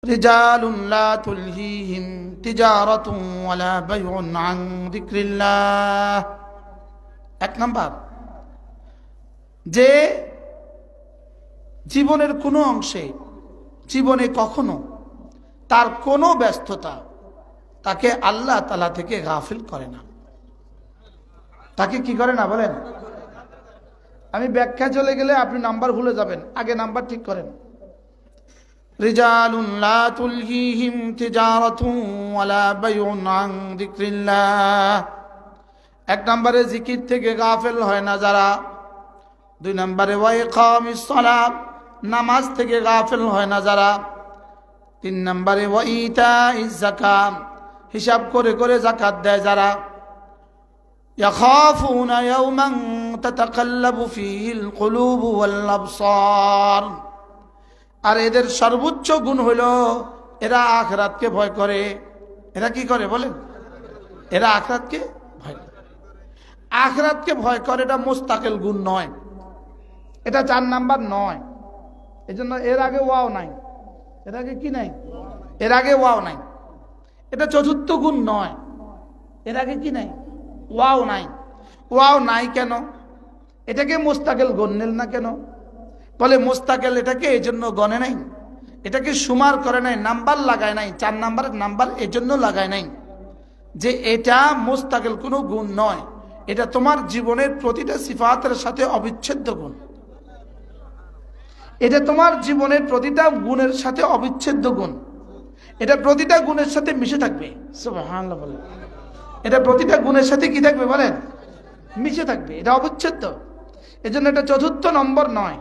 রিজালুন লা তুলহিহিম তিজারাতুন ওয়ালা বাইউন আন যিকরিল্লাহ। এক নাম্বার, যে জীবনের কোনো অংশে, জীবনে কখনো তার কোনো ব্যস্ততা তাকে আল্লাহ তাআলা থেকে গাফিল করে না। তাকে কি করে না বলেন? আমি ব্যাখ্যা চলে গেলে আপনি নাম্বার ভুলে যাবেন, আগে নাম্বার ঠিক করেন। রিজালুন লা তুলহিহিম তিজারাতুন ওয়ালা বাইউন আন যিকরিল্লাহ। এক নম্বরে জিকির থেকে গাফিল হয় না যারা। দুই নম্বরে ওয়া ইকামিস সালাত, নামাজ থেকে গাফিল হয় না যারা। তিন নম্বরে ওয়া ইতাইজ যাকাত, হিসাব করে করে যাকাত দেয় যারা। ইয়াখাফুনা ইয়াওমান তাতাকাল্লাবু ফীহিল কুলুবু ওয়াল আবসার। আর এদের সর্বোচ্চ গুণ হলো এরা আখিরাতকে ভয় করে। এরা কি করে বলেন? এরা আখিরাতকে ভয় করে। আখিরাতকে ভয় করে, এটা মুস্তাকিল গুণ নয়, এটা 4 নাম্বার নয়। এজন্য এর আগে ওয়াও নাই, এর আগে কি নাই? এর আগে ওয়াও নাই। এটা চতুর্থ গুণ নয়, এর আগে কি নাই? ওয়াও নাই। ওয়াও নাই কেন? এটাকে মুস্তাকিল গণ্যেল না কেন? বলে মুস্তাকিল এটাকে এই জন্য গণে নাই, এটাকে সুমার করে নাই, নাম্বার লাগায় নাই, 4 নাম্বারের নাম্বার এই জন্য লাগায় নাই যে এটা মুস্তাকিল কোনো গুণ নয়, এটা তোমার জীবনের প্রতিটা সিফাতের সাথে অবিচ্ছেদ্য গুণ। এটা তোমার জীবনের প্রতিটা গুণের সাথে অবিচ্ছেদ্য গুণ। এটা প্রতিটা গুণের সাথে মিশে থাকবে। সুবহানাল্লাহ বলেন। এটা প্রতিটা গুণের সাথে কি থাকবে বলেন? মিশে থাকবে, এটা অবিচ্ছেদ্য। এজন্য এটা চতুর্থ নম্বর নয়,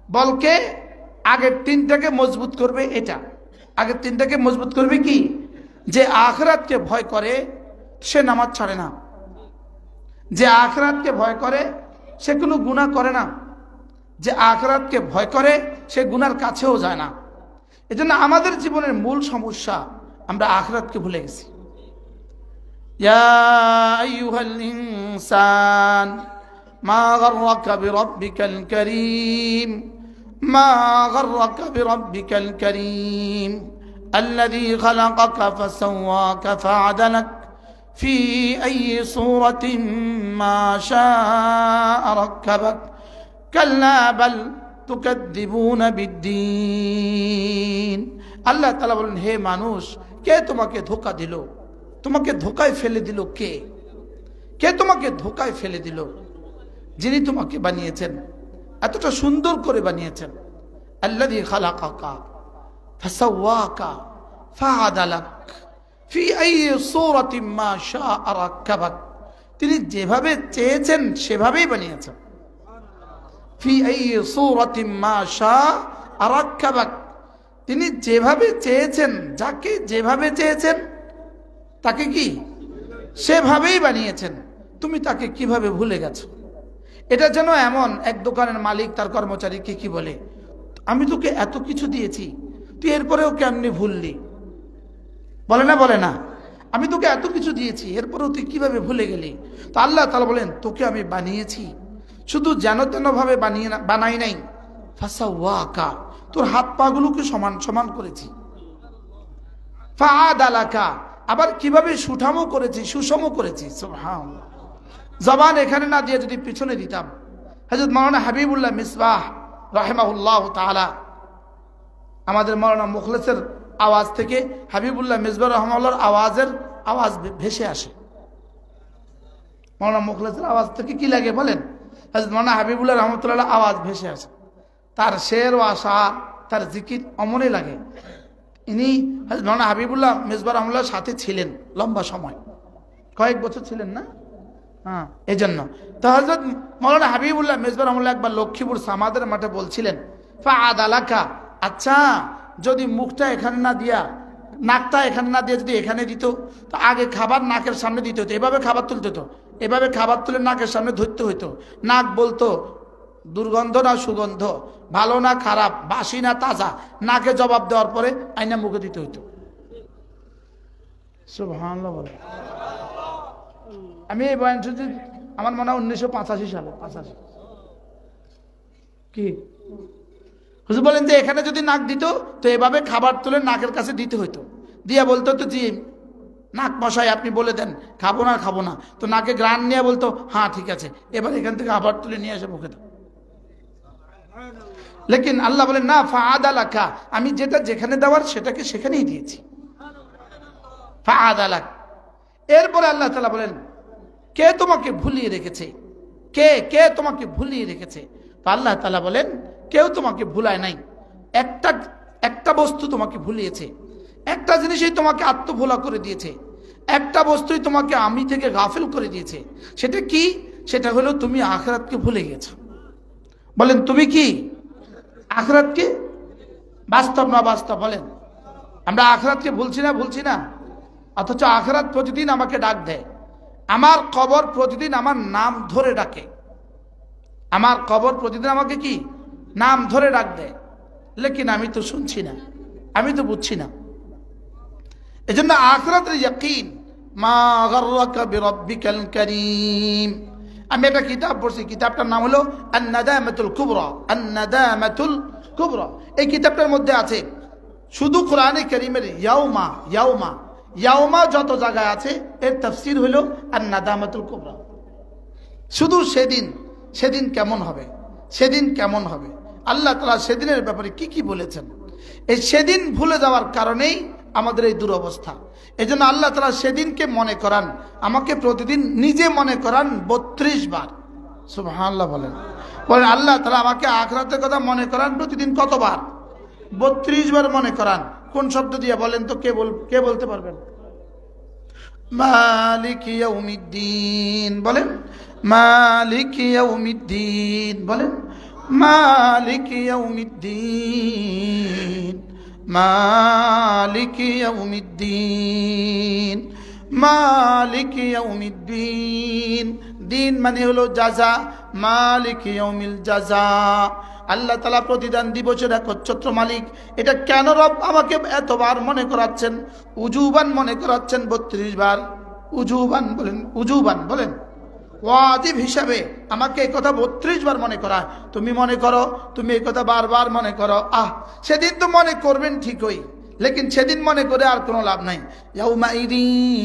বলকে আগের 3টাকে মজবুত করবে। এটা আগের 3টাকে মজবুত করবে কি? যে আখিরাতকে ভয় করে সে নামাজ ছাড়ে না, যে আখিরাতকে ভয় করে সে কোনো গুনাহ করে না, যে আখিরাতকে ভয় করে সে গুনার কাছেও যায় না। এজন্য আমাদের জীবনের মূল সমস্যা, আমরা আখিরাতকে ভুলে গেছি। ইয়া আইয়ুহাল ইনসান মা গাররাকা বিরাব্বিকাল কারীম মা গাররাকা বিরাব্বিকাল কারীম الذي خلقك فسواك فعدلك في أي صورة ما شاء ركبك كلا بل تكذبون بالدين। আল্লাহ তাআলা বলেন, হে মানুষ, কে তোমাকে ধোঁকা দিল? তোমাকে ধোঁকায় ফেলে দিল কে? কে তোমাকে ধোঁকায় ফেলে দিল? যিনি তোমাকে বানিয়েছেন, এতটা সুন্দর করে বানিয়েছেন। আল্লাযী খালাকাকা ফাসাওয়াকা ফাআদালাক ফি আইয়ি সূরাতিন মা শাআ রাক্কাবাক। তিনি যেভাবে চেয়েছেন সেভাবেই বানিয়েছেন। ফি আইয়ি সূরাতিন মা শাআ রাক্কাবাক, তিনি যেভাবে চেয়েছেন, যাকে যেভাবে চেয়েছেন তাকে কি সেভাবেই বানিয়েছেন। তুমি তাকে কিভাবে ভুলে গেছো? এটা যেন এমন এক দোকানের মালিক তার কর্মচারীকে কি বলে, আমি তোকে এত কিছু দিয়েছি, তুই এরপরেও কেমনি ভুললি? বলে না? বলে না? আমি তোকে এত কিছু দিয়েছি, এরপরেও তুই কিভাবে ভুলে গেলি? তো আল্লাহ তাআলা বলেন, তোকে আমি বানিয়েছি, শুধু যেন তেন ভাবে বানাই নাই। ফাসাওয়াকা, তোর হাত পা গুলোকে সমান সমান করেছি। ফাআদালাকা, আবার কিভাবে সুঠামো করেছি, সুষম করেছি। সুবহানাল্লাহ। জবান এখানে না দিয়ে যদি পিছনে দিতাম, হযরত মাওলানা হাবিবুল্লাহ মিসবাহ রাহিমাহুল্লাহ তাআলা, আমাদের মাওলানা মুখলেসের আওয়াজ থেকে হাবিবুল্লাহ মিসবাহ রাহিমাহুল্লাহর আওয়াজ ভেসে আসে। মাওলানা মুখলেসের আওয়াজ থেকে কি লাগে বলেন? হযরত মাওলানা হাবিবুল্লাহ রাহমাতুল্লাহ আওয়াজ ভেসে আসে। তার শের ও আশা, তার জিকির অমনে লাগে। ইনি হযরত মাওলানা হাবিবুল্লাহ মিসবাহ রাহমাতুল্লাহর সাথে ছিলেন লম্বা সময়, কয়েক বছর ছিলেন না? হ্যাঁ, এই জন্য তো হযরত মাওলানা হাবিবুল্লাহ মিসবাহ রাহমাতুল্লাহ একবার লক্ষ্মীপুর সামাদের মাঠে বলছিলেন, ফাআদালাকা, আচ্ছা যদি মুখটা এখানে না দিয়া, নাকটা এখানে না দিয়ে যদি এখানে দিত, তো আগে খাবার নাকের সামনে দিতে হতো, এভাবে খাবার তুলতে হতো, এভাবে খাবার তুলে নাকের সামনে ধরতে হইতো। নাক বলতো দুর্গন্ধ না সুগন্ধ, ভালো না খারাপ, বাসি না তাজা, নাকে জবাব দেওয়ার পরে আইনা মুখে দিতে হইতো। সুবহানাল্লাহ বলে। আমি এই বয়ান শুনছি আমার মনে হয় 1985 সালে, 85 কি হুজুর বলেন যে এখানে যদি নাক দিত তো এভাবে খাবার তুলে নাকের কাছে দিতে হইতো, দিয়া বলতো তো জি নাক মশাই আপনি বলে দেন খাবো না খাবো না, তো নাকে গ্রান নিয়ে বলতো হ্যাঁ ঠিক আছে, এবার এখান থেকে আবার তুলে নিয়ে আসে মুখে দাও। লেকিন আল্লাহ বলেন না, ফাআদালাকা, আমি যেটা যেখানে দেওয়ার সেটাকে সেখানেই দিয়েছি। ফাআদালাক। এরপরে আল্লাহ তাআলা বলেন কে তোমাকে ভুলিয়ে রেখেছে, কে কে তোমাকে ভুলিয়ে রেখেছে? আল্লাহ তাআলা বলেন কেউ তোমাকে ভুলায় নাই, একটা বস্তু তোমাকে ভুলিয়েছে, একটা জিনিসই তোমাকে আত্মভোলা করে দিয়েছে, একটা বস্তুই তোমাকে আমি থেকে গাফিল করে দিয়েছে। সেটা কি? সেটা হলো তুমি আখিরাতকে ভুলে গেছো। বলেন তুমি কি আখিরাতকে, বাস্তব না বাস্তব বলেন? আমরা আখিরাতকে ভুলছি না, অথচ আখিরাত প্রতিদিন আমাকে ডাক দেয়, আমার কবর প্রতিদিন আমার নাম ধরে ডাকে, আমার কবর প্রতিদিন আমাকে কি নাম ধরে ডাক দেয়, লেকিন আমি তো শুনছি না, আমি তো বুঝছি না। এজন্য আখিরাতের ইয়াকিন, মা গাররাকা বিরাব্বিকাল কারীম। আমি একটা কিতাব পড়ছি, কিতাবটার নাম হলো আন-নাদামাতুল কুবরা, আন-নাদামাতুল কুবরা। এই কিতাবটার মধ্যে আছে শুধু কোরআনে কারীমের ইয়াউমা ইয়াউমা ইয়াউমা যত জায়গায় আছে এর তাফসীর হলো আন-নাদামাতুল কুবরা। শুধু সেদিন, সেদিন কেমন হবে, সেদিন কেমন হবে, আল্লাহ তাআলা সেদিনের ব্যাপারে কি কি বলেছেন। এই সেদিন ভুলে যাওয়ার কারণেই আমাদের এই দুরবস্থা। এই জন্য আল্লাহ তাআলা সেদিনকে মনে করান, আমাকে প্রতিদিন নিজে মনে করান 32 বার। সুবহানাল্লাহ বলেন। বলেন আল্লাহ তাআলা আমাকে আখিরাতের কথা মনে করান প্রতিদিন কতবার? 32 বার মনে করান। কোন শব্দ দিয়ে বলেন তো? কে বলতে পারবেন? মালিক ইয়াউমিদ্দিন বলেন, মালিক ইয়াউমিদ্দিন বলেন, মালিক ইয়াউমিদ্দিন, মালিক ইয়াউমিদ্দিন, মালিক ইয়াউমিদ্দিন। দিন মানে হলো জাযা, মালিক ইয়াউমিল জাযা। আল্লাহ তাআলা প্রতিদান দিবসের একচ্ছত্র মালিক। এটা কেন রব আমাকে এতবার মনে করাচ্ছেন? উজুবান মনে করাচ্ছেন 32 বার। উজুবান বলেন, উজুবান বলেন, ওয়াজিব হিসাবে আমাকে এই কথা 32 বার মনে করায়। তুমি মনে করো, তুমি এই কথা বারবার মনে করো। সেদিন তো মনে করবেন ঠিকই, লেকিন সেদিন মনে করে আর কোনো লাভ নাই। ইয়াউমাইযিন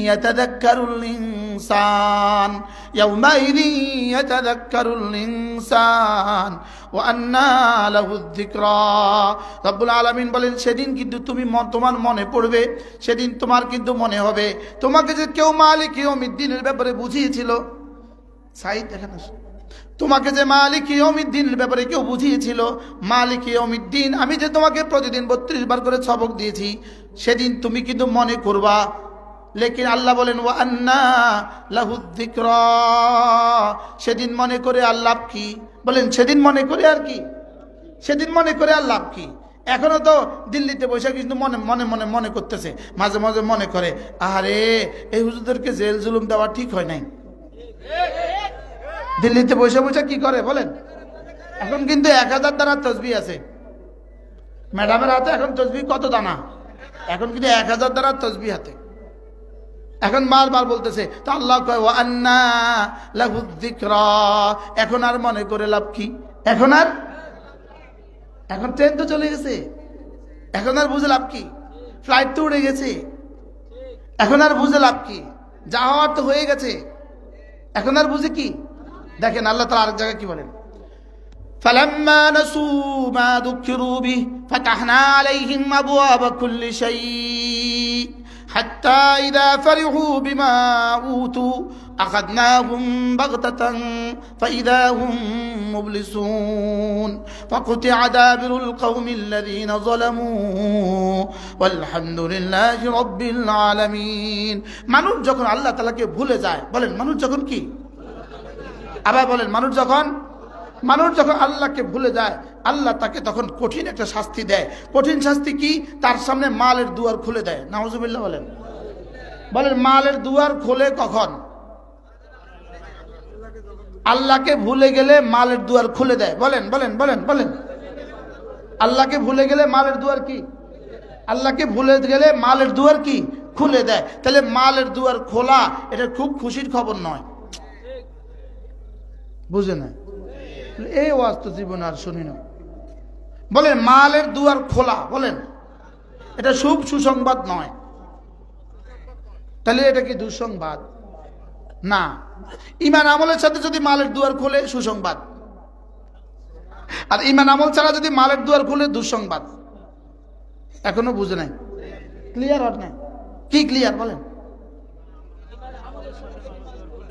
ইয়াতাযাক্কারুল ইনসান, ইয়াউমাইযিন ইয়াতাযাক্কারুল ইনসান ওয়া আন্না লাহুয যিকরা। রব্বুল আলামিন বলেন সেদিন কিন্তু তুমি তোমার মনে পড়বে, সেদিন তোমার কিন্তু মনে হবে তোমাকে যে কেউ মালিক ইয়াউমিদ্দিনের ব্যাপারে বুঝিয়েছিল। সাইদ দেখেন, তোমাকে যে মালিক ইয়াউমিদ্দিনের ব্যাপারে কেউ বুঝিয়েছিল, মালিক ইয়াউমিদ্দিন আমি যে তোমাকে প্রতিদিন 32 বার করে সবক দিয়েছি, সেদিন তুমি কিন্তু মনে করবা। লেকিন আল্লাহ বলেন ওয়া আন্না লাহুয যিকরা, সেদিন মনে করে আর লাভ কি? বলেন সেদিন মনে করে আর কি? সেদিন মনে করে আর লাভ কি? এখনো তো দিল্লিতে বসে কিন্তু মনে মনে মনে মনে করতেছে, মাঝে মাঝে মনে করে আরে এই হুজুরদেরকে জেল জুলুম দেওয়া ঠিক হয় নাই। দিল্লিতে বসে বসে কি করে বলেন? এখন কিন্তু 1000 দানা তসবিহ আছে ম্যাডামের হাতে। এখন তসবিহ কত দানা? এখন কিন্তু 1000 দানা তসবিহ হাতে। এখন বারবার বলতেছে তো আল্লাহ কয় ওয়া আন্না লাহুয যিকরা। এখন আর মনে করে লাভ কি? এখন ট্রেন তো চলে গেছে, এখন আর বুঝে লাভ কি? ফ্লাইট তো উড়ে গেছে, এখন আর বুঝে লাভ কি? যা হওয়ার তো হয়ে গেছে, এখন আর বুঝে কি? দেখেন আল্লাহ তাআলা আরেক জায়গায় কি বলেন, ফালাম্মা নাসু মা যুকিরু বিহি ফাতাহনা আলাইহিম আবওয়াবা কুল্লি শাই হাত্তা ইযা ফারিহু বিমা উতু আখাযনাহুম বাগতাতান ফাইযা হুম মুবলিসুন ফাকুতিআ দাবিরুল কওমিল্লাযীনা যালামু ওয়ালহামদুলিল্লাহি রাব্বিল আলামিন। মানুষ যখন আল্লাহ তাআলাকে ভুলে যায়, বলেন মানুষ যখন কি? আবার বলেন মানুষ যখন আল্লাহকে ভুলে যায়, আল্লাহ তাকে তখন কঠিন একটা শাস্তি দেয়। কঠিন শাস্তি কি? তার সামনে মালের দুয়ার খুলে দেয়। নাউজুবিল্লাহ বলেন। বলেন মালের দুয়ার খোলে কখন? আল্লাহকে ভুলে গেলে মালের দুয়ার খুলে দেয়। বলেন বলেন বলেন বলেন আল্লাহকে ভুলে গেলে মালের দুয়ার কি? আল্লাহকে ভুলে গেলে মালের দুয়ার কি? খুলে দেয়। তাহলে মালের দুয়ার খোলা এটা খুব খুশির খবর নয়, বুঝে না? এই ওয়াজ তো জীবন আর শুনি না। বলেন মালের দুয়ার খোলা, বলেন এটা সুসংবাদ নয়, তাহলে এটা কি দুঃসংবাদ? না। ঈমান আমলের সাথে যদি মালের দুয়ার খোলে সুসংবাদ, আর ঈমান আমল ছাড়া যদি মালের দুয়ার খোলে দুঃসংবাদ। এখনো বুঝে নাই, ক্লিয়ার আর নাই? কি ক্লিয়ার বলেন?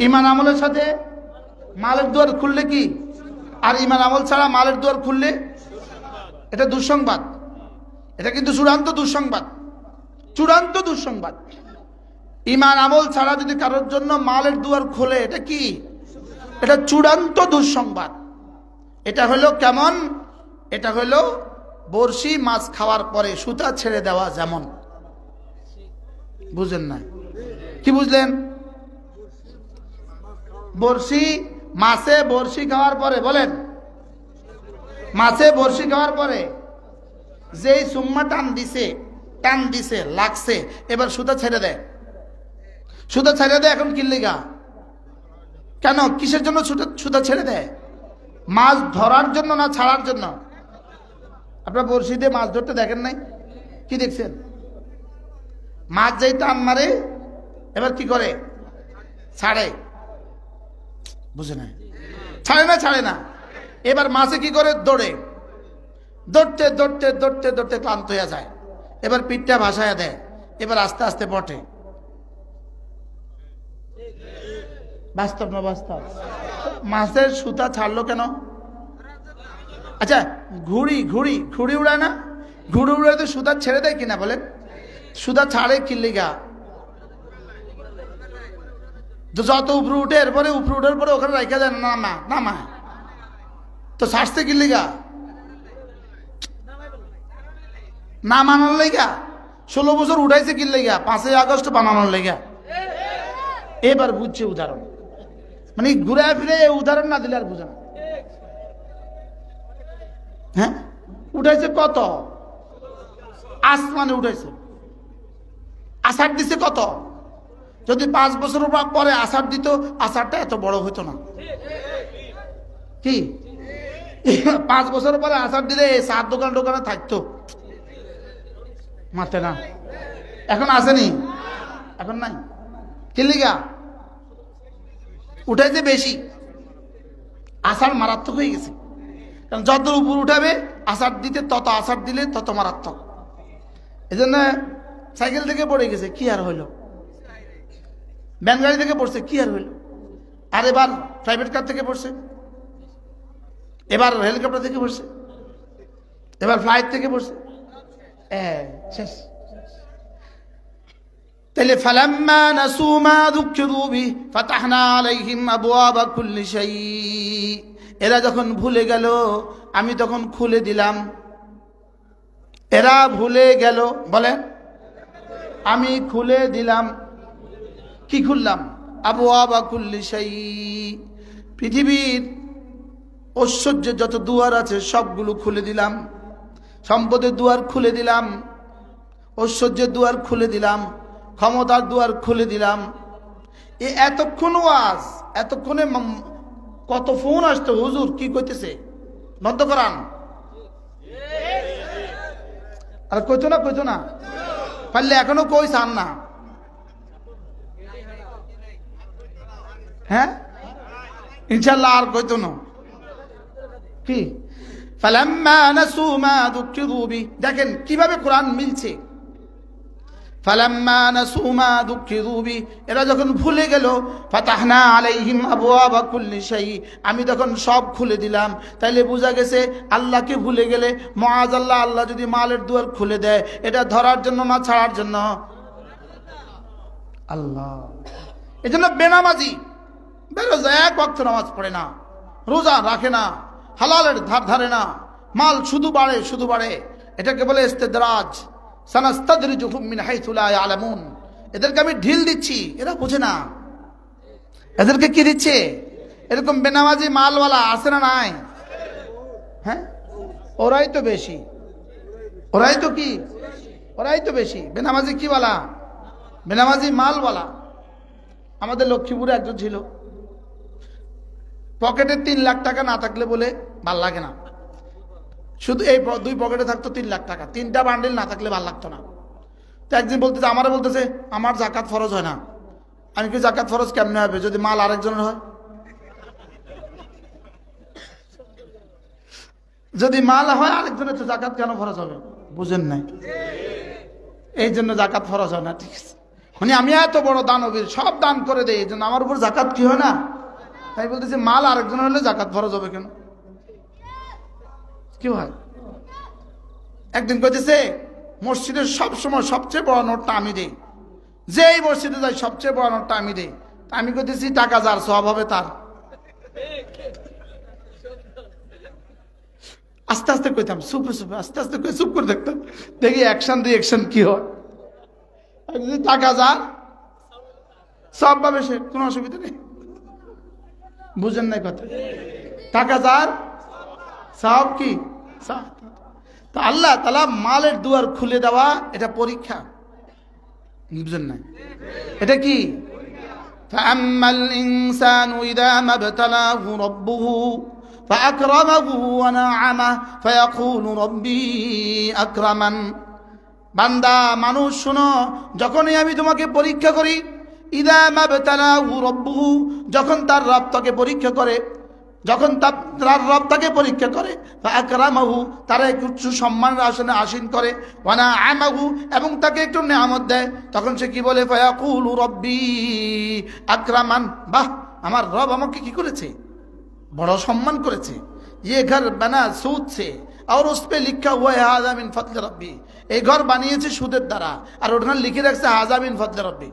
ঈমান আমলের সাথে মালের দুয়ার খুললে কি, আর ঈমান আমল ছাড়া মালের দুয়ার খুললে এটা দুঃসংবাদ। এটা কিন্তু চূড়ান্ত দুঃসংবাদ, চূড়ান্ত দুঃসংবাদ। ঈমান আমল ছাড়া যদি কারোর জন্য মালের দুয়ার খোলে এটা কি, এটা চূড়ান্ত দুঃসংবাদ। এটা হলো কেমন? এটা হলো বড়শি মাছ খাওয়ার পরে সুতা ছেড়ে দেওয়া যেমন। বুঝেন না? কি বুঝলেন? বড়শি মাছে বড়শি খাওয়ার পরে, বলেন মাছে বড়শি খাওয়ার পরে যেই সুম্মা টান দিছে লাগছে, এবার সুতা ছেড়ে দেয়, সুতা ছেড়ে দেয়। এখন কিল্লিগা কেন, কিসের জন্য সুতা ছেড়ে দেয়? মাছ ধরার জন্য না ছাড়ার জন্য? আপনার বড়শি দিয়ে মাছ ধরতে দেখেন নাই? কি দেখছেন? মাছ যেই টান মারে এবার কি করে? ছাড়ে। বুঝে না? ছাড়ে না। এবার মাছে কি করে? দৌড়ে, দৌড়তে ক্লান্ত হয়ে যায়। এবার পিঠটা ভাসায় দেয়, এবার আস্তে আস্তে বটে। বাস্তব না বাস্তব? মাছের সুতা ছাড়লো কেন? আচ্ছা, ঘুড়ি উড়ায় না? ঘুড়ি উড়ায় তো সুতা ছেড়ে দেয় কিনা বলেন? সুতা ছাড়ে কিল্লিগা? যত উপরে উঠে এরপরে উপরে উঠার পরে ওখানে রেখে দেয় না, নামা তো ছাড়ছে কিল্লিগা? না মানার লেগা 16 বছর উঠাইছে কিল্লিগা? 5ই আগস্ট বানানোর লেগা। এবার বুঝছে উদাহরণ, মানে ঘুরে ফিরে উদাহরণ না দিলে আর বুঝে না। হ্যাঁ, উঠাইছে কত? আসমানে উঠাইছে। আষাঢ় দিছে কত? যদি 5 বছর পরে আষাঢ় দিত, আষাঢ়টা এত বড় হতো না। কি 5 বছর পরে আষাঢ় দিলে চার দোকানে থাকতো? মারতে না। এখন আসেনি, এখন নাই। কি লিগা? উঠাইছে বেশি, আষাঢ় মারাত্মক হয়ে গেছে। কারণ যত উপর উঠাবে আষাঢ় দিতে, তত আষাঢ় দিলে তত মারাত্মক। এই জন্য সাইকেল থেকে পড়ে গেছে, কি আর হইল? ভ্যান গাড়ি থেকে পড়ছে, কি আর হইল? আর এবার প্রাইভেট কার থেকে পড়ছে, এবার হেলিকপ্টার থেকে পড়ছে, এবার ফ্লাইট থেকে পড়ছে। শেষ। তাহলে ফালাম্মা নাসু মা যুকিরু বিহি ফাতাহনা আলাইহিম আবওয়াবা কুল্লি শাই। এরা যখন ভুলে গেল আমি তখন খুলে দিলাম। এরা ভুলে গেল, বলেন আমি খুলে দিলাম। কি খুললাম? আবওয়াবা কুল্লি শাই। পৃথিবীর ঐশ্বর্যের যত দুয়ার আছে সবগুলো খুলে দিলাম। সম্পদের দুয়ার খুলে দিলাম, ঐশ্বর্যের দুয়ার খুলে দিলাম, ক্ষমতার দুয়ার খুলে দিলাম। এতক্ষণ ওয়াজ, এতক্ষণে কত ফোন আসতো, হুজুর কি কইতেছে, বন্ধ করান। আর কইতো না পারলে এখনো কই চান না। হ্যাঁ, ইনশাল্লাহ আর কইতো না। কি ফালাম্মা নাসু মা যুকিরু বিহি, দেখেন কিভাবে কোরআন মিলছে। ফালাম্মা নাসু মা যুকিরু বিহি, এরা যখন ভুলে গেল, ফাতাহনা আলাইহিম আবওয়াবা কুল্লি শাই, আমি তখন সব খুলে দিলাম। তাইলে বোঝা গেছে আল্লাহকে ভুলে গেলে মুআযাল্লাহ, আল্লাহ যদি মালের দুয়ার খুলে দেয়, এটা ধরার জন্য না ছাড়ার জন্য? আল্লাহ। এজন্য বেনামাজি বেরোজা, এক ওয়াক্ত নামাজ পড়ে না, রোজা রাখে না, হালালের ধার ধারে না, মাল শুধু বাড়ে। এটাকে বলে ইস্তেদরাজ। সানাস্তাদরিজুহুম মিন হাইথু লা ইয়ালামুন। এদেরকে আমি ঢিল দিচ্ছি, এরা বোঝে না। এদেরকে কি দিচ্ছে? এরকম বেনামাজি মালওয়ালা আছে না নাই? হ্যাঁ, ওরাই তো বেশি। ওরাই তো বেশি। বেনামাজি কি বলা? বেনামাজি মালওয়ালা। আমাদের লক্ষ্মীপুরে একজন ছিল, পকেটে 3 লাখ টাকা না থাকলে বলে ভাল লাগে না। শুধু এই দুই পকেটে থাকতো 3 লাখ টাকা, 3টা বান্ডিল না থাকলে ভালো লাগতো না। তো একদিন বলতেছে, আমারে বলতেছে আমার জাকাত ফরজ হয় না। আমি কি জাকাত ফরজ কেমনে হবে যদি মাল আরেকজনের হয়? যদি মাল হয় আরেকজনের তো জাকাত কেন ফরজ হবে? বুঝেন নাই? এই জন্য জাকাত ফরজ হয় না। ঠিক আছে, মানে আমি এত বড় দানবীর, সব দান করে দেই, এই জন্য আমার উপর জাকাত কি হয় না? তাই বলতেছে মাল আরেকজনের হলে জাকাত ফরজ হবে কেন? কি হয়? একদিন কইতেছে মসজিদের সবসময় সবচেয়ে বড় নোটটা আমি দেই, যেই মসজিদে যাই সবচেয়ে বড় নোটটা আমি দেই। আমি কইতেছি টাকা যার সওয়াব হবে তার। আস্তে আস্তে কইতাম, সুপে সুপে আস্তে আস্তে কই চুপ করে দেখতাম, দেখি অ্যাকশন রিঅ্যাকশন কি হয়। টাকা যার সব পাবে সে, কোনো অসুবিধা নেই। বুঝেন নাই কথা? টাকা যার সব কি? তো আল্লাহ তাআলা মালের দুয়ার খুলে দেওয়া এটা পরীক্ষা। বুঝেন নাই? এটা কি? ফাআম্মাল ইনসানু ইযা মাবতালাহু রাব্বুহু ফাআকরামাহু ওয়া না'আমা ফায়াকুলু রাব্বি আকরামান। বান্দা মানুষ শোনো, যখনই আমি তোমাকে পরীক্ষা করি, ইযা মাবতালাহু রাব্বুহু, যখন তার রব তাকে পরীক্ষা করে, যখন তার রব তাকে পরীক্ষা করে, ফাআকরামাহু, তারা একটু সম্মানের আসনে আসীন করে, ওয়া না'আমাহু, এবং তাকে একটু নেয়ামত দেয়, তখন সে কি বলে? ফায়াকুলু রাব্বি আকরামান। বাহ, আমার রব আমাকে কি করেছে? বড় সম্মান করেছে। ये घर बना सूद से और उस पे लिखा हुआ है हाज़ा मिन फज़ल रब्बी। এই ঘর বানিয়েছে সুদের দ্বারা, আর ওখানে লিখে রাখছে হাযা মিন ফজল রব্বি।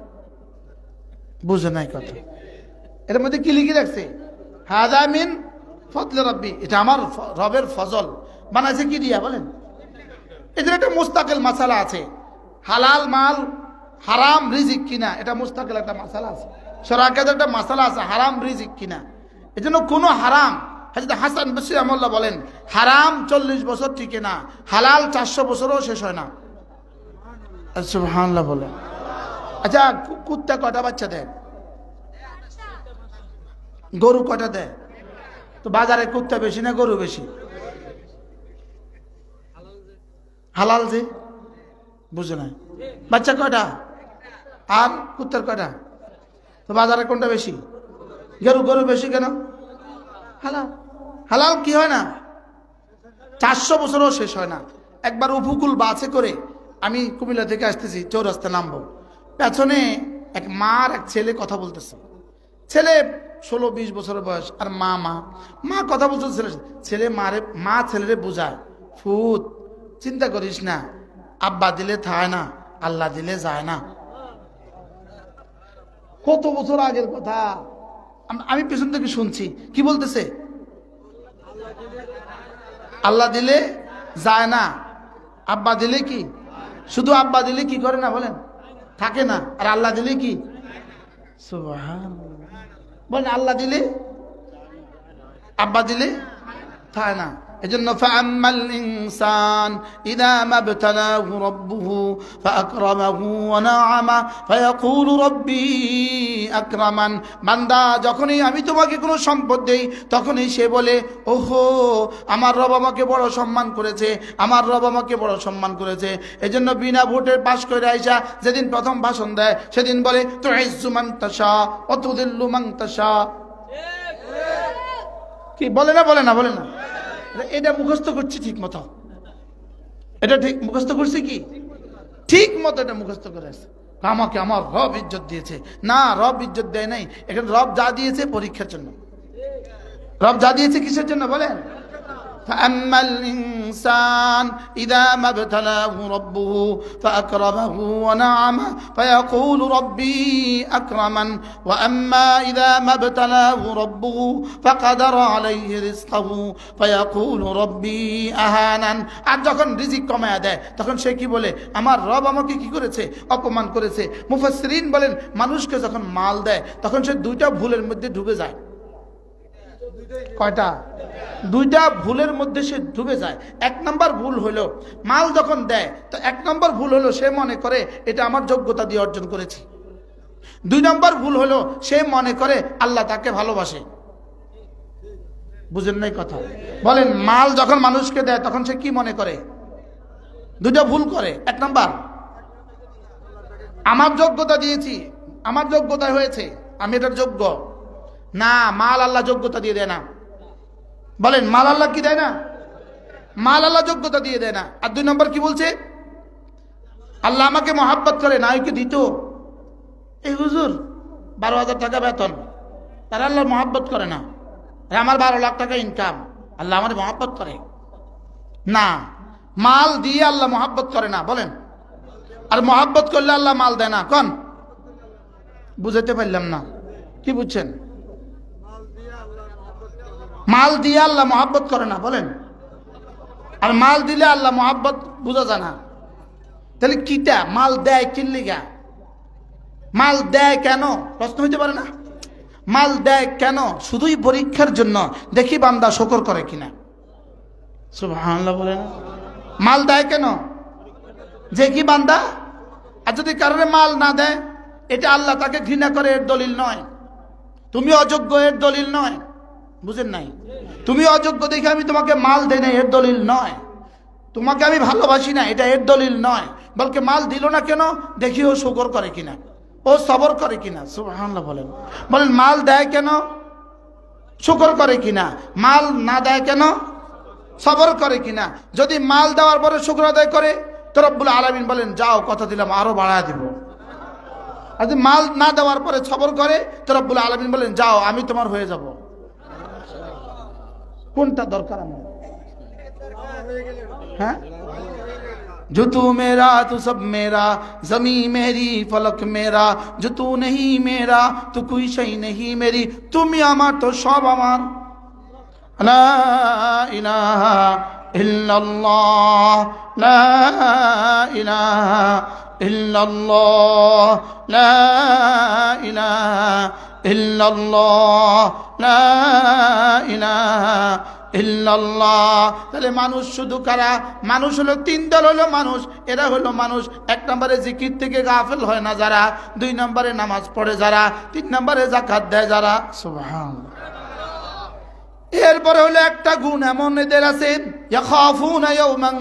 বুঝে নাই কথা? এর মধ্যে কি লিখে রাখছে? হাযা মিন ফজল রব্বি, এটা আমার রবের ফজল। বানাইছে কি দিয়া বলেন? এদের একটা মুস্তাকিল মাসালা আছে, হালাল মাল হারাম রিজিক কিনা, এটা মুস্তাকিল একটা মাসালা আছে। শরীয়তের একটা মাসালা আছে হারাম রিজিক কিনা। এজন্য কোনো হারাম, হযরত হাসান বসরি রাহিমাহুল্লাহ বলেন, হারাম 40 বছর টিকে না, হালাল 400 বছরও শেষ হয় না। সুবহানাল্লাহ বলেন। আচ্ছা, কুত্তা কয়টা বাচ্চা দেয়? গরু কয়টা দেয়? তো বাজারে কুত্তা বেশি না গরু বেশি? হালাল যে, বুঝে না? বাচ্চা কয়টা আর কুত্তার কয়টা? তো বাজারে কোনটা বেশি? গরু বেশি কেন? হালাল। হালাল কি হয় না? 400 বছরও শেষ হয় না। একবার উপকূল বাসে করে আমি কুমিল্লা থেকে আসতেছি, চৌরাস্তা নামবো, পেছনে এক মা আর এক ছেলে কথা বলতেছে। ছেলে 16-20 বছরের বয়স, আর মা কথা বলতেছে। ছেলে মা ছেলেরে বুঝায়, ফুত চিন্তা করিস না, আব্বা দিলে থায় না, আল্লাহ দিলে যায় না। কত বছর আগের কথা, আমি পেছন থেকে শুনছি। কি বলতেছে? আল্লাহ দিলে যায় না, আব্বা দিলে কি? শুধু আব্বা দিলে কি করে না বলেন? থাকে না। আর আল্লাহ দিলে কি? সুবহানাল্লাহ বলেন, আল্লাহ দিলে, আব্বা দিলে থাকে না। এজন্য ফাআম্মাল ইনসান ইযা মাবতালাহু রাব্বুহু ফাআকরামাহু ওয়া না'আমা ফায়াকুলু রাব্বি আকরামান। বান্দা যখনই আমি তোমাকে কোনো সম্পদ দেই, তখনই সে বলে, ওহো আমার রব আমাকে বড় সম্মান করেছে, আমার রব আমাকে বড় সম্মান করেছে। এজন্য বিনা ভোটে পাশ করে আইসা যেদিন প্রথম ভাষণ দেয়, সেদিন বলে তুইজ্জু মান তাশা ওয়া তুযিল্লু মান তাশা। কি বলে না? বলে না? বলে না? এটা মুখস্থ করছি ঠিক মতো, এটা ঠিক মুখস্থ করছি কি ঠিক মতো, এটা মুখস্থ করে আসছে। আমাকে আমার রব ইজ্জত দিয়েছে। না, রব ইজ্জত দেয় নাই। এখানে রব যা দিয়েছে পরীক্ষার জন্য। রব যা দিয়েছে কিসের জন্য বলেন? فأما الإنسان إذا ما ابتلاه ربه فأكرمه ونعمه فيقول ربي أكرمن وأما إذا ما ابتلاه ربه فقدر عليه رزقه فيقول ربي أهانن। আর যখন রিজিক কমায়া দেয় তখন সে কি বলে? আমার রব আমাকে কি করেছে? অপমান করেছে। মুফাসসিরিন বলেন, মানুষকে যখন মাল দেয় তখন সে দুইটা ভুলের মধ্যে ডুবে যায়। কয়টা? দুইটা ভুলের মধ্যে সে ডুবে যায়। এক নম্বর ভুল হলো, মাল যখন দেয় তো এক নম্বর ভুল হলো সে মনে করে এটা আমার যোগ্যতা দিয়ে অর্জন করেছি। 2 নম্বর ভুল হলো সে মনে করে আল্লাহ তাকে ভালোবাসে। বুঝেন নাই কথা? বলেন, মাল যখন মানুষকে দেয় তখন সে কি মনে করে? দুটো ভুল করে। এক নাম্বার, আমার যোগ্যতা দিয়েছি, আমার যোগ্যতা হয়েছে, আমি এটার যোগ্য না। মাল আল্লাহ যোগ্যতা দিয়ে দেয় না। বলেন, মাল আল্লাহ কি দেয় না? মাল আল্লাহ যোগ্যতা দিয়ে দেয় না। আর দুই নম্বর কি বলছে? আল্লাহ আমাকে মহাব্বত করে, না ওকে দিত। এই হুজুর 12,000 টাকা বেতন, তারা আল্লাহ মহাব্বত করে না। আমার 12 লাখ টাকা ইনকাম, আল্লাহ আমার মহাব্বত করে না। মাল দিয়ে আল্লাহ মহাব্বত করে না। বলেন, আর মহাব্বত করলে আল্লাহ মাল দেয় না। কোন? বুঝাতে পারলাম না, কি বুঝছেন? মাল দিয়ে আল্লাহ মহাব্বত করে না। বলেন, আর মাল দিলে আল্লাহ মহাব্বত বুঝা যায় না। তাহলে কিটা মাল দেয়? কিল্লিগা মাল দেয়? কেন? প্রশ্ন হইতে পারে না? মাল দেয় কেন? শুধুই পরীক্ষার জন্য, দেখি বান্দা শুকর করে কিনা। সুবহানাল্লাহ বলে না? মাল দেয় কেন? যে কি বান্দা, আর যদি কারণে মাল না দেয়, এটা আল্লাহ তাকে ঘৃণা করে এর দলিল নয়। তুমি অযোগ্য এর দলিল নয়। বুঝেন নাই? তুমি অযোগ্য দেখে আমি তোমাকে মাল দেই না এর দলিল নয়। তোমাকে আমি ভালোবাসি না এটা এর দলিল নয়। বলকে মাল দিল না কেন, দেখি ও শুকর করে কিনা, ও সবর করে কিনা। সুবহানাল্লাহ বলেন। বলেন, মাল দেয় কেন? শুকর করে কিনা। মাল না দেয় কেন? সবর করে কিনা। যদি মাল দেওয়ার পরে শুকর আদায় করে তো রব্বুল আলামিন বলেন, যাও কথা দিলাম আরো বাড়ায় দিব। আর যদি মাল না দেওয়ার পরে সবর করে তো রব্বুল আলামিন বলেন, যাও আমি তোমার হয়ে যাব। কোনটা দরকার আমার? হ্যাঁ, जो तू मेरा तो सब मेरा, जमी मेरी फलक मेरा, जो तू नहीं मेरा तो कोई शई नहीं मेरी। তুমি আমার তো সব আমার। লা ইলাহা ইল্লাল্লাহ, লা ইলাহা ইল্লাল্লাহ, লা ইলাহা ইল্লাল্লাহ, লা ইলাহা ইল্লাল্লাহ। তাহলে মানুষ শুধু কারা? মানুষ হলো তিন দল হলো মানুষ। এরা হলো মানুষ, এক নম্বরে জিকির থেকে গাফেল হয় না যারা, দুই নম্বরে নামাজ পড়ে যারা, তিন নম্বরে যাকাত দেয় যারা। সুবহানাল্লাহ। এরপরে হলো একটা গুণ এমন এদের আছে, ইয়াখাফুনা ইয়াওমান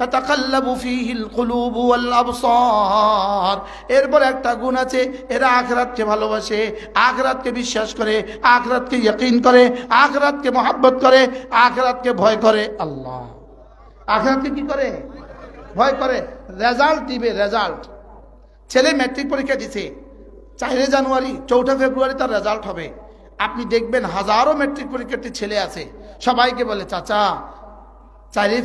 তাতাকাল্লাবু ফীহিল কুলুবু ওয়াল আবসার। এরপরে একটা গুণ আছে, এরা আখিরাতকে ভালোবাসে, আখিরাতকে বিশ্বাস করে, আখিরাতকে ইয়াকিন করে, আখিরাতকে মহব্বত করে, আখিরাতকে ভয় করে। আল্লাহ আখিরাতকে কি করে? ভয় করে। রেজাল্ট দিবে, রেজাল্ট। ছেলে ম্যাট্রিক পরীক্ষা দিছে, 4 জানুয়ারি 4 ফেব্রুয়ারি তার রেজাল্ট হবে। আপনি দেখবেন হাজারো ম্যাট্রিক পরীক্ষার্থী ছেলে আছে, সবাইকে বলে, চাচা 4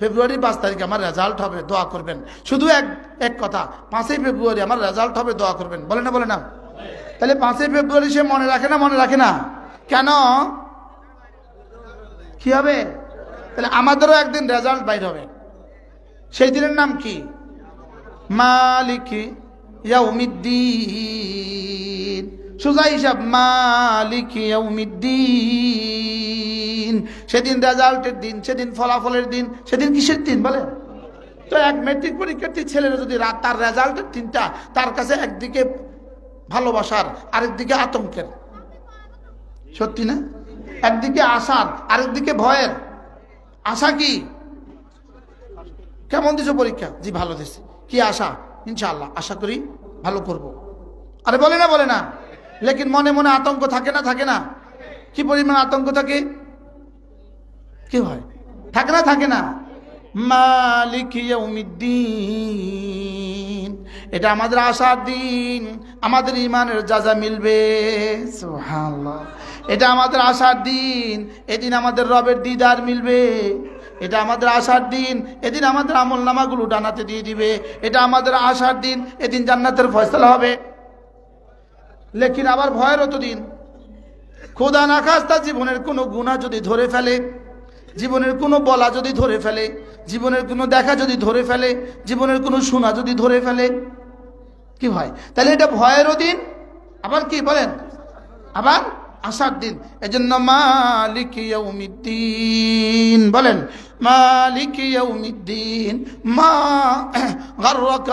ফেব্রুয়ারি 5 তারিখে আমার রেজাল্ট হবে, দোয়া করবেন। শুধু এক কথা, 5 ফেব্রুয়ারি আমার রেজাল্ট হবে, দোয়া করবেন। বলে না? বলে না? তাহলে 5 ফেব্রুয়ারি সে মনে রাখে না? মনে রাখে না কেন? কি হবে? তাহলে আমাদেরও একদিন রেজাল্ট বাইর হবে। সেই দিনের নাম কি? মালিকি ইয়াউমিদ্দিন। সোজা হিসাব, মালিকি ইয়াউমিদ্দিন। সেদিন রেজাল্টের দিন, সেদিন ফলাফলের দিন, সেদিন কিসের দিন বলে? তো এক ম্যাট্রিক পরীক্ষার্থী ছেলেরা যদি তার রেজাল্টের দিনটা তার কাছে একদিকে ভালোবাসার, আরেকদিকে আতঙ্কের। সত্যি না? একদিকে আশার, আরেকদিকে ভয়ের। আশা কি? কেমন দিছো পরীক্ষা? জি ভালো দিছি। কি আশা? ইনশাআল্লাহ, আশা করি ভালো করব। আরে বলে না? বলে না? লেকিন মনে মনে আতঙ্ক থাকে না? থাকে না? কি পরিমাণ আতঙ্ক থাকে? কি হয়? থাকে না? থাকে না? মালিক ইয়াউমিদ্দিন, এটা আমাদের আশার দিন, আমাদের ইমানের যাজা মিলবে। সুবহানাল্লাহ। এটা আমাদের আশার দিন, এদিন আমাদের রবের দিদার মিলবে। এটা আমাদের আশার দিন, এদিন আমাদের আমল নামাগুলো ডানাতে দিয়ে দিবে। এটা আমাদের আশার দিন, এদিন জান্নাতের ফয়সালা হবে। লেকিন আবার ভয়েরও তো দিন। খোদা না খাস্তা জীবনের কোনো গুনাহ যদি ধরে ফেলে, জীবনের কোনো বলা যদি ধরে ফেলে, জীবনের কোনো দেখা যদি ধরে ফেলে, জীবনের কোনো শোনা যদি ধরে ফেলে, কি হয়? তাহলে এটা ভয়েরও দিন, আবার কি বলেন? আবার আশার দিন। এজন্য মালিক ইয়াউমিদ্দিন বলেন, مالك يوم الدين ما غرك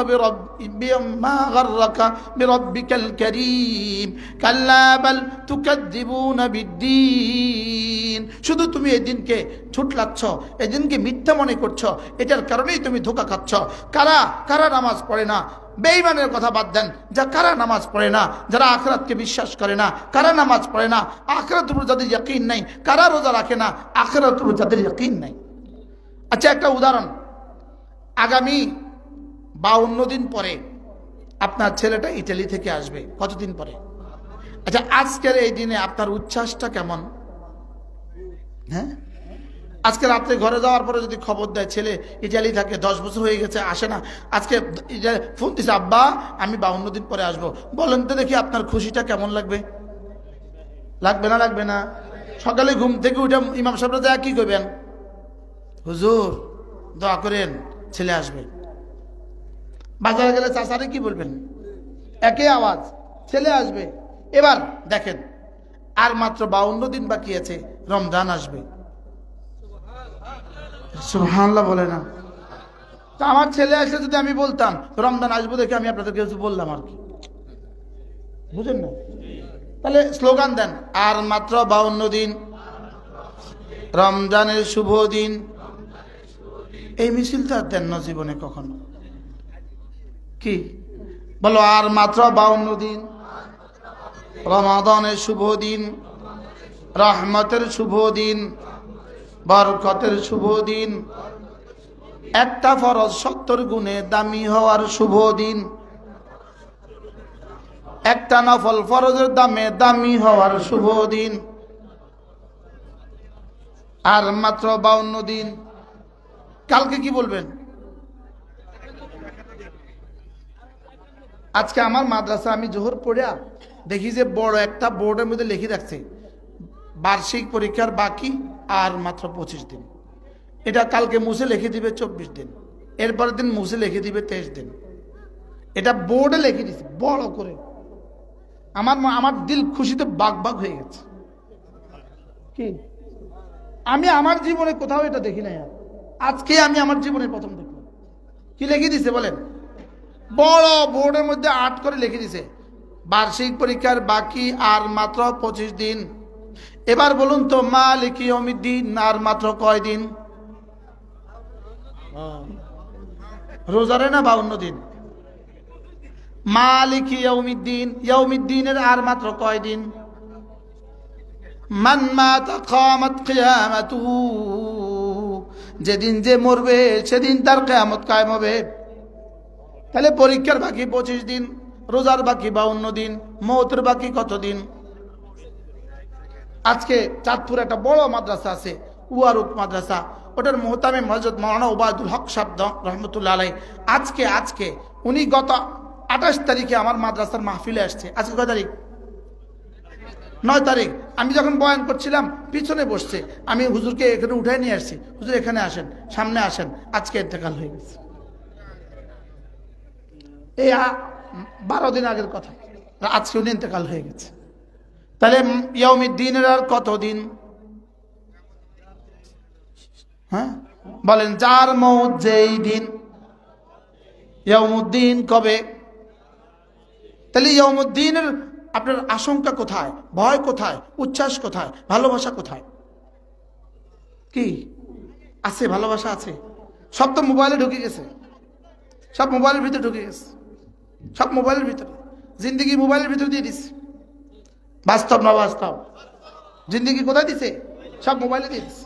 بربك الكريم كلا بل تكذبون بالدين শুধু তুমি এই দিনকে ছুটলাচ্ছ, এই দিনকে মিথ্যা মনে করছো, এটার কারণেই তুমি ধোঁকা খাচ্ছ। কারা কারা নামাজ পড়ে না, বেঈমানের কথা বাদ দেন, যা কারা নামাজ পড়ে না, যারা আখিরাতকে বিশ্বাস করে না, কারা নামাজ পড়ে না, আখিরাতের উপর যাদের ইয়াকিন নাই, কারা রোজা রাখে না, আখিরাতের উপর যাদের ইয়াকিন নাই। আচ্ছা, একটা উদাহরণ, আগামী 52 দিন পরে আপনার ছেলেটা ইটালি থেকে আসবে। কতদিন পরে? আচ্ছা, আজকের এই দিনে আপনার উচ্ছ্বাসটা কেমন? হ্যাঁ, আজকে রাত্রে ঘরে যাওয়ার পরে যদি খবর দেয় ছেলে ইটালি থাকে, 10 বছর হয়ে গেছে আসে না, আজকে ফোন দিছে, আব্বা আমি 52 দিন পরে আসবো, বলেন তো দেখি আপনার খুশিটা কেমন লাগবে? লাগবে না? লাগবে না? সকালে ঘুম থেকে উঠে ইমাম সাহেবরা যায় কি করবেন? হুজুর দোয়া করেন ছেলে আসবে। বাজারে গেলে চাচারে কি বলবেন? একই আওয়াজ, ছেলে আসবে। এবার দেখেন, আর মাত্র 52 দিন বাকি আছে, রমজান আসবে। সুবহানাল্লাহ বলে না? তো আমার ছেলে আসলে যদি আমি বলতাম রমজান আসবো দেখে আমি আপনাদেরকে কিছু বললাম আর কি, বুঝেন না? তাহলে স্লোগান দেন, আর মাত্র 52 দিন, রমজানের শুভ দিন। এই মিছিলটা দেন না জীবনে কখনো? কি বলো? আর মাত্র 52 দিন, রমাদানের শুভ দিন, রহমতের শুভ দিন, বরকতের শুভ দিন, একটা ফরজ 70 গুণে দামি হওয়ার শুভ দিন, একটা নফল ফরজের দামে দামি হওয়ার শুভ দিন। আর মাত্র 52 দিন। কালকে কি বলবেন? আজকে আমার মাদ্রাসা আমি জোহর পড়ে দেখি যে বড় একটা বোর্ডের মধ্যে লিখে রাখছে বার্ষিক পরীক্ষার বাকি আর মাত্র 25 দিন। এটা কালকে মুছে লিখে দিবে 24 দিন, এরপরের দিন মুছে লিখে দিবে 23 দিন। এটা বোর্ডে লিখে দিছে বড় করে। আমার দিল খুশিতে বাগ বাগ হয়ে গেছে। কি আমি আমার জীবনে কোথাও এটা দেখি নাই, আজকে আমি আমার জীবনে প্রথম দেখলাম। কি লিখে দিছে বলেন? বড় বোর্ডের মধ্যে 8 করে লিখে দিছে বার্ষিক পরীক্ষার বাকি আর মাত্র 25 দিন। এবার বলুন তো, মালিক ইয়াউমিদ্দিন আর মাত্র কয় দিন? রোজারে না 52 দিন? মালিক ইয়াউমিদ্দিন, ইয়াউমিদ্দিনের আর মাত্র কয় দিন? মান মাতা কিয়ামাত কিয়ামাতুহু, যেদিন যে মরবে সেদিন তার কিয়ামত কায়েম হবে। তাহলে পরীক্ষার বাকি 25 দিন, রোজার বাকি 52 দিন, মওতের বাকি কত দিন? আজকে চাঁদপুর একটা বড় মাদ্রাসা আছে, উয়ারুক মাদ্রাসা, ওটার মুহতামিম হযরত মাওলানা ওবায়দুল হক সাহেব রহমতুল্লাহ আলাইহি আজকে উনি গত 28 তারিখে আমার মাদ্রাসার মাহফিলে আসছে। আজকে কয় তারিখ? 9 তারিখ। আমি যখন বয়ান করছিলাম পিছনে বসছে, আমি হুজুরকে এখানে উঠাই নিয়ে আসছি, হুজুর এখানে আসেন, সামনে আসেন। আজকে ইন্তেকাল হয়ে গেছে, এই 12 দিন আগের কথা, আজকে উনি ইন্তেকাল হয়ে গেছে। তাহলে ইয়াউমিদ্দিনের আর কত দিন? হ্যাঁ বলেন, যার মওত যেই দিন, ইয়াউমুদ্দিন কবে? তাহলে ইয়াউমুদ্দিনের আপনার আশঙ্কা কোথায়, ভয় কোথায়, উচ্ছ্বাস কোথায়, ভালোবাসা কোথায়? কি আছে? ভালোবাসা আছে? সব তো মোবাইলে ঢুকে গেছে, সব মোবাইলের ভিতরে ঢুকে গেছে, সব মোবাইলের ভিতরে। জিন্দগি মোবাইলের ভিতরে দিয়ে দিচ্ছে। বাস্তব না বাস্তব? জিন্দগি কোথায় দিছে? সব মোবাইলে দিয়ে দিচ্ছে।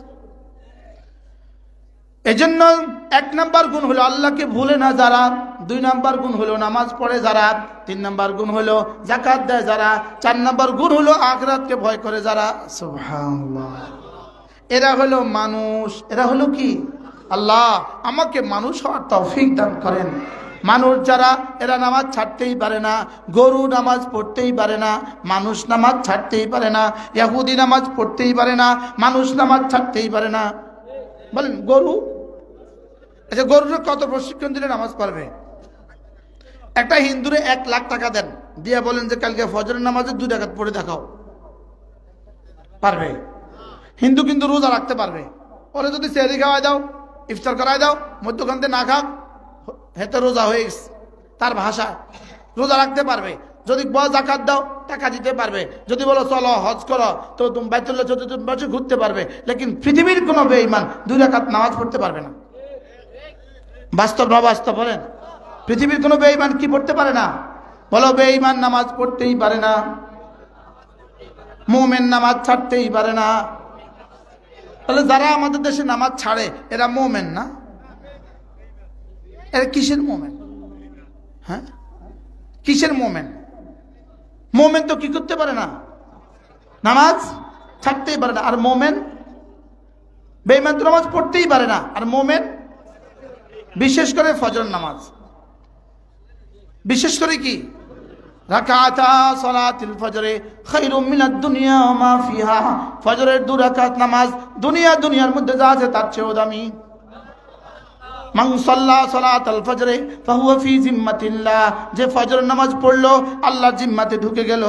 এজন্য 1 নাম্বার গুণ হলো আল্লাহকে ভুলে না যারা, 2 নাম্বার গুণ হলো নামাজ পড়ে যারা, 3 নাম্বার গুণ হলো যাকাত দেয় যারা, 4 নাম্বার গুণ হলো আখিরাতকে ভয় করে যারা। সুবহানাল্লাহ। এরা হলো মানুষ। এরা হলো কি? আল্লাহ আমাকে মানুষ হওয়ার তৌফিক দান করেন। মানুষ যারা, এরা নামাজ ছাড়তেই পারে না, গরু নামাজ পড়তেই পারে না, মানুষ নামাজ ছাড়তেই পারে না, ইহুদি নামাজ পড়তেই পারে না, মানুষ নামাজ ছাড়তেই পারে না। বলেন গরু, আচ্ছা গরুর কত প্রশিক্ষণ দিলে নামাজ পড়বে? একটা হিন্দুরে 1 লাখ টাকা দেন, দিয়ে বলেন যে কালকে ফজরের নামাজে 2 রাকাত পড়ে দেখাও, পারবে? হিন্দু কিন্তু রোজা রাখতে পারবে, ওরে যদি সেহরি খাওয়াই দাও, ইফতার করাই দাও, মধ্যখান্তে না খাও, হেতে রোজা হয়ে গেছে। তার ভাষা রোজা রাখতে পারবে। যদি বল জাকাত দাও, টাকা দিতে পারবে। যদি বলো চলো হজ করো, তো তুমি বাইতুল্লাহ বছর ঘুরতে পারবে। লেকিন পৃথিবীর কোনো বেঈমান 2 রাকাত নামাজ পড়তে পারবে না। বাস্তব না বাস্তব বলেন? পৃথিবীর কোনো বেঈমান কি পড়তে পারে না? বলো, বেঈমান নামাজ পড়তেই পারে না, মুমিন নামাজ ছাড়তেই পারে না। তাহলে যারা আমাদের দেশে নামাজ ছাড়ে এরা মুমিন না? এরা কিসের মুমিন? হ্যাঁ, কিসের মুমিন? মুমিন তো কি করতে পারে না? নামাজ ছাড়তেই পারে না। আর মুমিন, বেঈমান তো নামাজ পড়তেই পারে না, আর মুমিন বিশেষ করে ফজর নামাজ, বিশেষ করে কি রাকাতা সালাতুল ফজরে খায়রুম মিনাদ দুনিয়া ওয়া মা ফিহা। ফজরের 2 রাকাত নামাজ দুনিয়ার মধ্যে যা আছে তার চেয়েও দামি। মান সাল্লা সালাতাল ফজরে ফাহুয়া ফি জিম্মাতিল্লাহ। যে ফজর নামাজ পড়লো আল্লাহর জিম্মাতে ঢুকে গেল।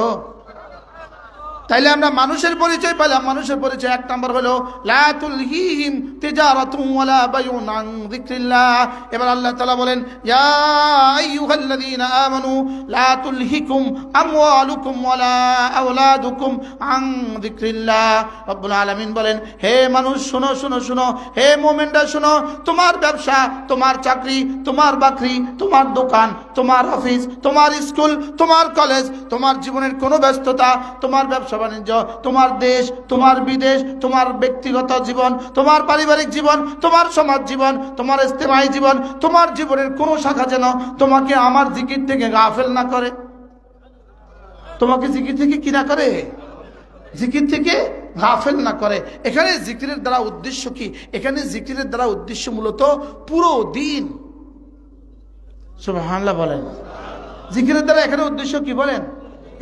তাইলে আমরা মানুষের পরিচয় পেলাম। মানুষের পরিচয় 1 নম্বর হলো লা তুলহিহিম তিজারাতুন ওয়ালা বাইউন আন যিকরিল্লাহ। এবার আল্লাহ তাআলা বলেন, ইয়া আইয়ুহাল্লাযীনা আমানু লা তুলহিকুম আমওয়ালুকুম ওয়ালা আওলাদুকুম আন যিকরিল্লাহ। রব্বুল আলামিন বলেন, হে মানুষ শোনো শোনো শোনো, হে মুমিনরা শোনো, তোমার ব্যবসা, তোমার চাকরি, তোমার বাকরি, তোমার দোকান, তোমার অফিস, তোমার স্কুল, তোমার কলেজ, তোমার জীবনের কোনো ব্যস্ততা, তোমার ব্যবসা বাণিজ্য, তোমার দেশ, তোমার বিদেশ, তোমার ব্যক্তিগত জীবন, তোমার পারিবারিক জীবন, তোমার সমাজ জীবন, তোমার ইজতিমাই জীবন, তোমার জীবনের কোনো শাখা যেন তোমাকে আমার জিকির থেকে গাফেল না করে। তোমাকে জিকির থেকে কি না করে? জিকির থেকে গাফেল না করে। এখানে জিকিরের দ্বারা উদ্দেশ্য কি? এখানে জিকিরের দ্বারা উদ্দেশ্য মূলত পুরো দিন। সুবহানাল্লাহ বলেন। জিকিরের দ্বারা এখানে উদ্দেশ্য কি বলেন?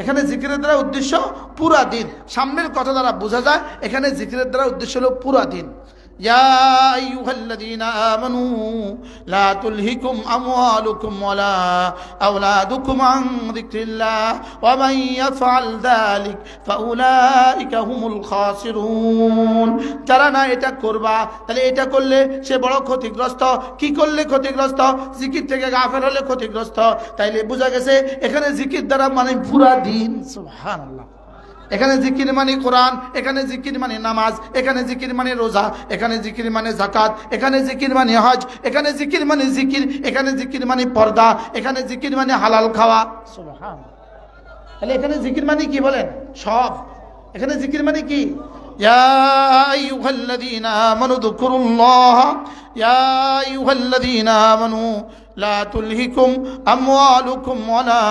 এখানে জিকিরের দ্বারা উদ্দেশ্য পুরা দিন। সামনের কথা দ্বারা বোঝা যায় এখানে জিকিরের দ্বারা উদ্দেশ্য হলো পুরা দিন। ইয়া আইয়ুহাল্লাযীনা আমানু লা তুলহিকুম আমওয়ালুকুম ওয়ালা আওলাদুকুম আন যিকরিল্লাহ ওয়া মান ইয়াফআল যালিক ফাউলাইকা হুমুল খাসিরুন। যারা না এটা করবা, তাহলে এটা করলে সে বড় ক্ষতিগ্রস্ত। কি করলে ক্ষতিগ্রস্ত? জিকির থেকে গাফেল হলে ক্ষতিগ্রস্ত। তাইলে বোঝা গেছে এখানে জিকির দ্বারা মানে পুরা দিন। সুবহানাল্লাহ। এখানে জিকির মানে কোরআন, এখানে জিকির মানে নামাজ, এখানে জিকির মানে রোজা, এখানে জিকির মানে যাকাত, এখানে জিকির মানে হজ, এখানে জিকির মানে জিকির, এখানে জিকির মানে পর্দা, এখানে জিকির মানে হালাল খাওয়া। সুবহানাল্লাহ। তাহলে এখানে জিকির মানে কি বলেন? সব। এখানে জিকির মানে কি? ইয়া আইয়ুহাল্লাযীনা আমানু যকুরুল্লাহ, ইয়া আইয়ুহাল্লাযীনা আমানু লা তুলহিকুম আমওয়ালুকুম ওয়ালা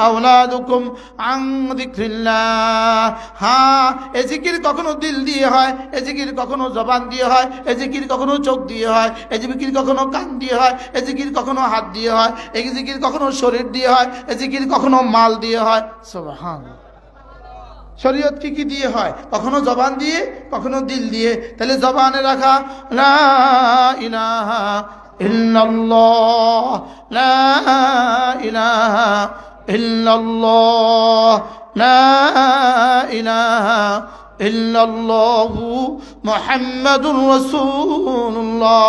আওলাদুকুম আন যিকরিল্লাহ। হ্যাঁ, এই জিকির কখনো দিল দিয়ে হয়, এই জিকির কখনো জবান দিয়ে হয়, এই জিকির কখনো চোখ দিয়ে হয়, এই জিকির কখনো কান দিয়ে হয়, এই জিকির কখনো হাত দিয়ে হয়, এই জিকির কখনো শরীর দিয়ে হয়, এই জিকির কখনো মাল দিয়ে হয়। সুবহানাল্লাহ। শরীয়ত কি কি দিয়ে হয়? কখনো জবান দিয়ে, কখনো দিল দিয়ে। তাহলে জবানে রাখা লা ইলাহা ইল্লাল্লাহ, লা ইলাহা ইল্লাল্লাহ, লা ইলাহা ইল্লাল্লাহু মুহাম্মাদুর রাসূলুল্লাহ।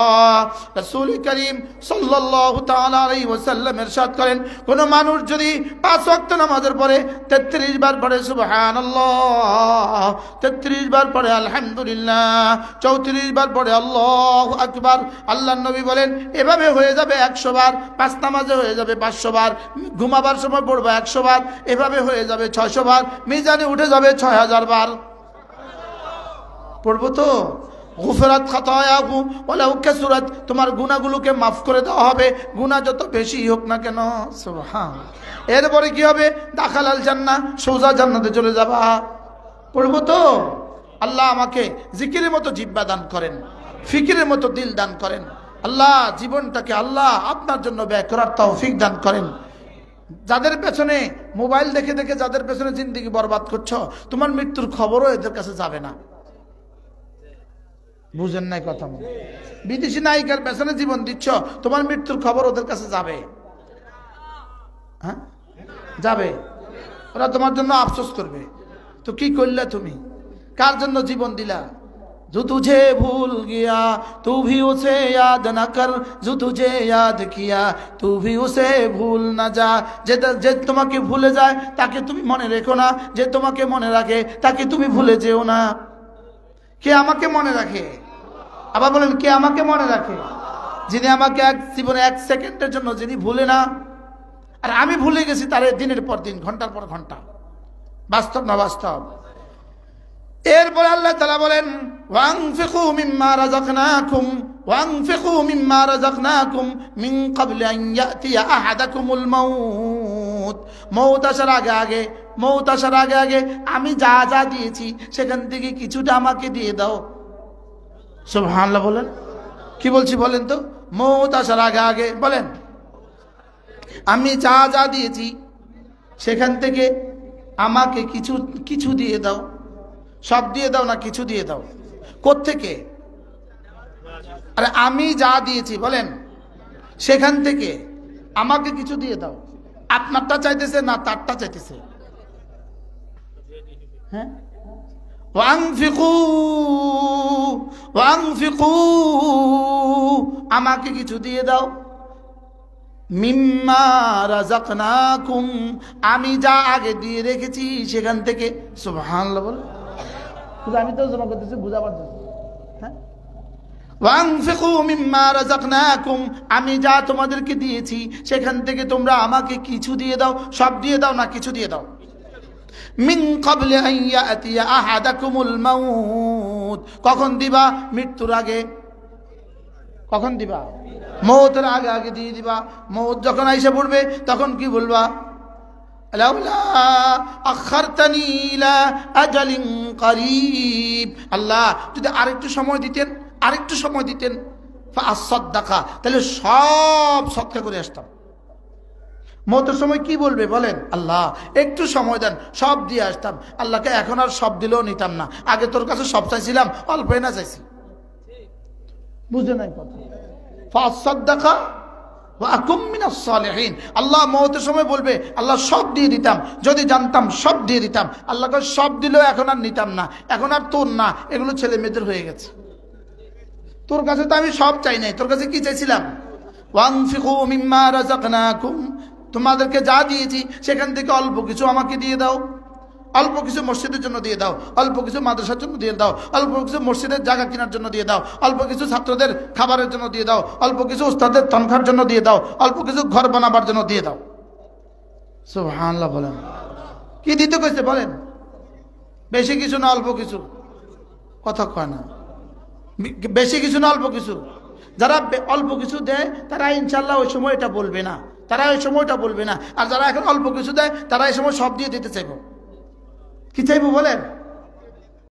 রাসূল করিম সাল্লাল্লাহু তাআলা আলাইহি ওয়াসাল্লাম ইরশাদ করেন, কোন মানুষ যদি 5 ওয়াক্ত নামাজের পরে 33 বার পড়ে সুবহানাল্লাহ, 33 বার পড়ে আলহামদুলিল্লাহ, 34 বার পড়ে আল্লাহু আকবার, আল্লাহর নবী বলেন এভাবে হয়ে যাবে 100 বার। 5 নামাজে হয়ে যাবে 500 বার, ঘুমাবার সময় পড়বে 100 বার, এভাবে হয়ে যাবে 600 বার, মিজানে উঠে যাবে 6000 বার। পড়বো তো? গুফরাত খাতায়াহু ওয়ালাউ কাসুরাত, তোমার গুনাহগুলোকে মাফ করে দেওয়া হবে, গুনাহ যত বেশি হোক না কেন। সুবহানাল্লাহ। এরপরে কি হবে? দাখালাল জান্নাহ, সোজা জান্নাতে চলে যাবা। পড়বো তো? আল্লাহ আমাকে জিকিরের মতো জিহ্বা দান করেন, ফিকিরের মতো দিল দান করেন। আল্লাহ জীবনটাকে আল্লাহ আপনার জন্য ব্যয় করার তৌফিক দান করেন। যাদের পেছনে মোবাইল দেখে দেখে যাদের পেছনে জিন্দেগি বরবাদ করছো, তোমার মৃত্যুর খবরও এদের কাছে যাবে না। বুঝেন নাই কথা? বিদেশি নায়িকার পেছনে জীবন দিচ্ছ, তোমার মৃত্যুর খবর ওদের কাছে যাবে। হ্যাঁ, যাবে। ওরা তোমার জন্য আফসোস করবে। তো কি করলে তুমি? কার জন্য জীবন দিলা? जो तुझे भूल गया तू भी उसे याद न कर, जो तुझे याद किया तू भी उसे भूल न जा। যে তোমাকে ভুলে যায় তাকে তুমি মনে রেখো না, যে তোমাকে মনে রাখে তাকে তুমি ভুলে যেও না। কে আমাকে মনে রাখে? আবার বলেন, কে আমাকে মনে রাখে? যিনি আমাকে জীবনে 1 সেকেন্ডের জন্য যিনি ভুলে না, আর আমি ভুলে গেছি তারে দিনের পর দিন, ঘন্টার পর ঘন্টা। বাস্তব না বাস্তব? এরপরে আল্লাহ তাআলা বলেন, ওয়ানফিকু মিম্মা রাযাকনাকুম ওয়ানফিকু মিম্মা রাযাকনাকুম মিন ক্বাবলি আন ইয়াতিয়া আহাদাকুমুল মাউত। মউত আসার আগে আগে আমি যা যা দিয়েছি সেখান থেকে কিছুটা আমাকে দিয়ে দাও। সুবহানাল্লাহ বলেন। কি বলছি বলেন তো? মউত আসার আগে বলেন, আমি যা যা দিয়েছি সেখান থেকে আমাকে কিছু দিয়ে দাও। সব দিয়ে দাও না কিছু দিয়ে দাও? কোত্থেকে? আরে আমি যা দিয়েছি বলেন, সেখান থেকে আমাকে কিছু দিয়ে দাও। আপনারটা চাইতেছে না তারটা চাইতেছে? হ্যাঁ, ওয়ানফিকু আমাকে কিছু দিয়ে দাও। মিম্মা রাযাকনাকুম আমি যা আগে দিয়ে রেখেছি সেখান থেকে। সুবহানাল্লাহ বল। আমি তো জমা করতেছি বুঝাবার জন্য। হ্যাঁ, ওয়ানফিকু মিম্মা রাযাকনাকুম আমি যা তোমাদেরকে দিয়েছি সেখান থেকে তোমরা আমাকে কিছু দিয়ে দাও। সব দিয়ে দাও না কিছু দিয়ে দাও। মিন ক্বাবলি আন ইয়াতিয়া আহাদাকুমুল মাউত কখন দিবা? মৃত্যুর আগে। কখন দিবা? মওতের আগে আগে দিয়ে দিবা। মওত যখন আইসা পড়বে তখন কি বলবা? লাউলা আখারতানি ইলা আজালিন করিব, আল্লাহ যদি আরেকটু সময় দিতেন ফাআসাদদাকা তাহলে সব সদকা করে আসতাম। মওতের সময় কি বলবে বলেন? আল্লাহ একটু সময় দেন, সব দিয়ে আসতাম। আল্লাহকে এখন আর সব দিলেও নিতাম না, আগে তোর কাছে সব চাইছিলাম, অল্প না চাইছি। বুঝে নাই কথা? ফাসাদদাকা ওয়া আকুম মিনাস সালিহিন। আল্লাহ মওতের সময় বলবে, আল্লাহ সব দিয়ে দিতাম, যদি জানতাম সব দিয়ে দিতাম। আল্লাহকে সব দিলেও এখন আর নিতাম না, এখন আর তোর না, এগুলো ছেলে মেয়েদের হয়ে গেছে। তোর কাছে তো আমি সব চাই নাই, তোর কাছে কি চাইছিলাম? ওয়ানফিকু মিম্মা রাযাকনাকুম তোমাদেরকে যা দিয়েছি সেখান থেকে অল্প কিছু আমাকে দিয়ে দাও। অল্প কিছু মসজিদের জন্য দিয়ে দাও, অল্প কিছু মাদ্রাসার জন্য দিয়ে দাও, অল্প কিছু মসজিদের জায়গা কেনার জন্য দিয়ে দাও, অল্প কিছু ছাত্রদের খাবারের জন্য দিয়ে দাও, অল্প কিছু উস্তাদের তনখার জন্য দিয়ে দাও, অল্প কিছু ঘর বানাবার জন্য দিয়ে দাও। সুবহানাল্লাহ বলেন। কি দিতে কইছে বলেন? বেশি কিছু না অল্প কিছু? কথা কয় না। বেশি কিছু না অল্প কিছু? যারা অল্প কিছু দেয় তারা ইনশাল্লাহ ওই সময় এটা বলবে না, তারা ওই সময়টা বলবে না। আর যারা এখন অল্প কিছু দেয় তারা এই সময় সব দিয়ে দিতে চাইব। কি চাইবো বলেন?